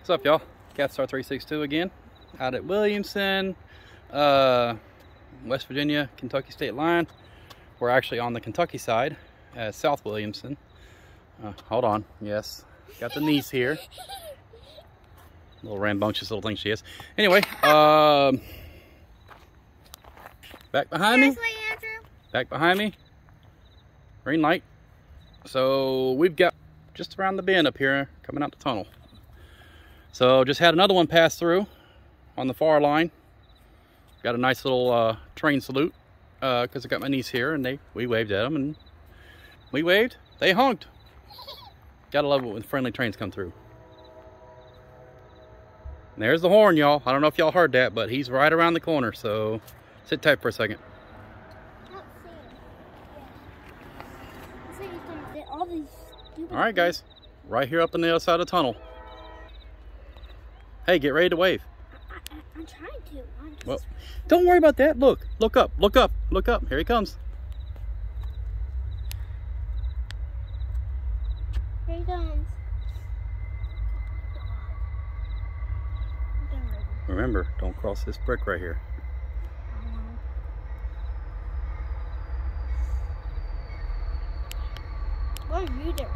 What's up, y'all? Catstar 362 again, out at Williamson, West Virginia, Kentucky state line. We're actually on the Kentucky side at South Williamson. Hold on, yes, got the niece here. Little rambunctious little thing she is. Anyway, back behind me. Back behind me. Green light. So we've got just around the bend up here, coming out the tunnel. So just had another one pass through on the far line. Got a nice little train salute because I got my niece here, and we waved at them, and we waved. They honked. Gotta love it when friendly trains come through. And there's the horn, y'all. I don't know if y'all heard that, but he's right around the corner. So sit tight for a second. All right, guys. Right here up on the other side of the tunnel. Hey, get ready to wave. I'm trying to. Well, don't worry about that. Look up, look up, look up. Here he comes. Here he comes. Remember, don't cross this brick right here. What are you doing?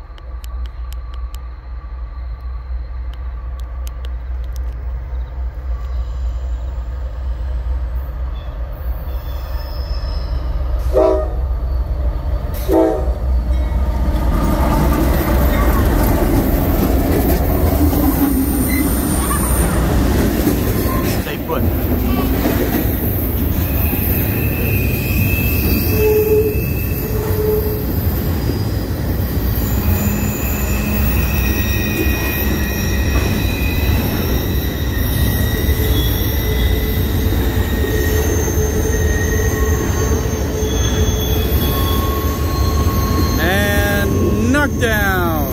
Down.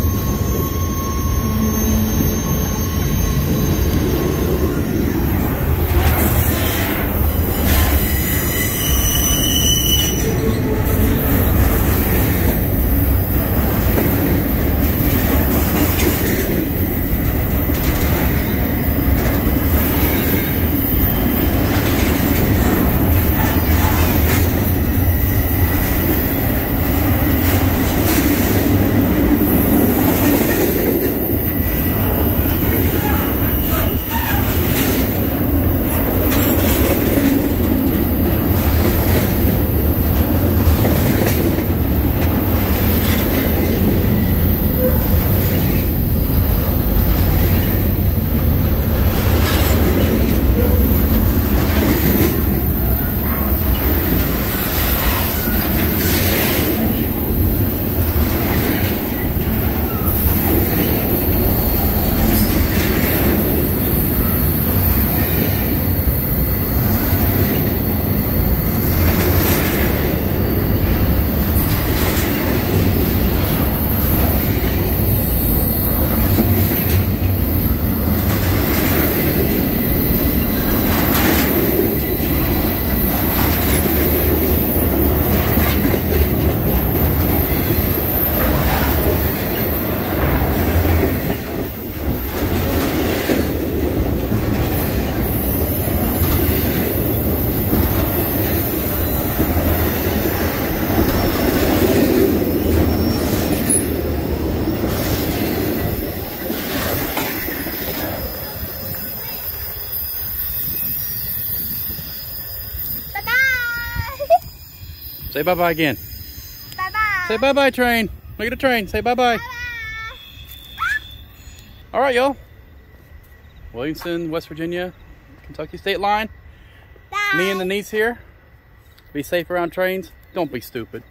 Say bye-bye again. Bye-bye. Say bye-bye, train. Look at the train. Say bye-bye. All right, y'all. Williamson, West Virginia, Kentucky state line. Bye. Me and the niece here. Be safe around trains. Don't be stupid.